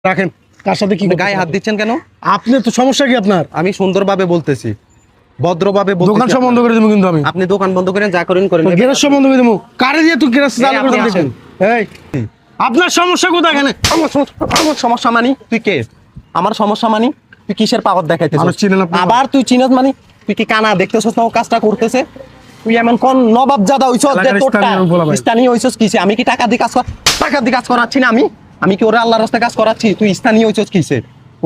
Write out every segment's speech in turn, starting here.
রাখেন। কার সাথে কি গায়ে হাত দিচ্ছেন কেন? আপনি তো সমস্যা কি আপনার? আমি সুন্দরভাবে বলতেছি, ভদ্রভাবে বলতেছি। দোকান সব বন্ধ করে দেবো কিন্তু আমি। আপনি দোকান বন্ধ করেন, যা করেন করেন। গ্যারেজ সব বন্ধ করে দেবো। কারে দিয়ে তুই গ্যারেজ চালু করে আপনি দিচ্ছেন? এই আপনার সমস্যা কোথায় এখানে? আমার সমস্যা মানি তুই কে? আমার সমস্যা মানি তুই কিসের পাওয়ার দেখাইতেছিস? আমার চিনেন আপনি? আবার তুই চিনস মানি? তুই কি কানা দেখতেছস না ও কাজটা করতেছে? তুই এমন কোন নবাব জাদা হইছস যে এলাকার তোরটা স্থানীয় বলা ভাই। স্থানীয় হইছস কিসে? আমি কি টাকা দিয়ে কাজ কর, টাকা দিয়ে কাজ করাচ্ছি না? আমি কি ওরে আল্লাহর রাস্তায় কাজ করাচ্ছি? তুই স্থানীয় হইছস কিসে?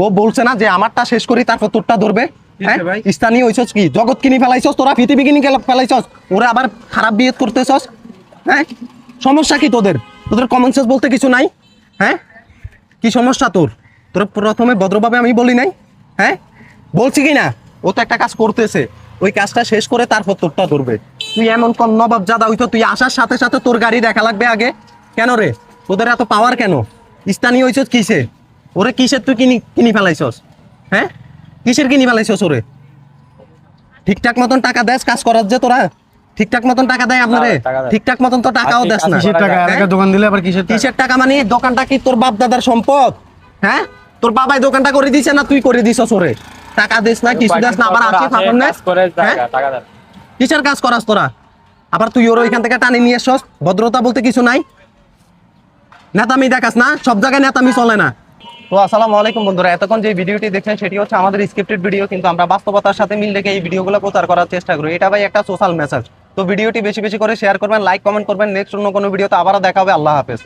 ও বলছে না যে আমারটা শেষ করি তারপর তোরটা ধরবে। হ্যাঁ, স্থানীয় হইছস কি? জগৎ কিনি ফেলাইছস তোরা, পৃথিবী কিনি ফেলাইছস। ওরা আবার খারাপ বিয়ে করতেছস। হ্যাঁ, সমস্যা কি তোদের? তোদের কমন সেন্স বলতে কিছু নাই? হ্যাঁ, কি সমস্যা তোর? তোর প্রথমে ভদ্রভাবে আমি বলি নাই? হ্যাঁ, বলছি কি না? ও তো একটা কাজ করতেছে, ওই কাজটা শেষ করে তারপর তোরটা ধরবে। তুই এমন কোন নবাব জাদা হইতো? তুই আসার সাথে সাথে তোর গাড়ি দেখা লাগবে আগে? কেন রে, তোদের এত পাওয়ার কেন? স্থানীয় হইছস কিসে? ওরে কিসের তুই কিনি ফেলাইছস? হ্যাঁ, কিসের কিনি ফেলাইছস ওরে? ঠিকঠাক মতন টাকা দেস কাজ করার যে তোরা? ঠিকঠাক মতন টাকা দেয় আপনারে? ঠিকঠাক মতন তো টাকাও দেস না। কিসের টাকা? এলাকার দোকান দিলে আবার কিসের টাকা? কিসের টাকা? মানে দোকানটা কি তোর বাপ দাদার সম্পদ? হ্যাঁ, তোর বাবাই দোকানটা করে দিছে না তুই করে দিছস ওরে? টাকা দিস না, কিছু দিস না, আবার আছে ফাঁকন নেস। হ্যাঁ? কিসের কাজ করাস তোরা? আবার তুই ওর ওইখান থেকে টানি নিয়ে এসছস। ভদ্রতা বলতে কিছু নাই? নেতামি দেখাস না, সব জায়গায় নেতামি চলে না। তো আসসালামু আলাইকুম বন্ধুরা, এতক্ষণ যে ভিডিওটি দেখছেন সেটি হচ্ছে আমাদের স্ক্রিপ্টেড ভিডিও, কিন্তু আমরা বাস্তবতার সাথে মিল রেখে এই ভিডিওগুলো প্রচার করার চেষ্টা করি। এটা ভাই একটা সোশ্যাল মেসেজ। তো ভিডিওটি বেশি বেশি করে শেয়ার করবেন, লাইক কমেন্ট করবেন। নেক্সট অন্য কোনো ভিডিওতে আবারও দেখা হবে। আল্লাহ হাফেজ।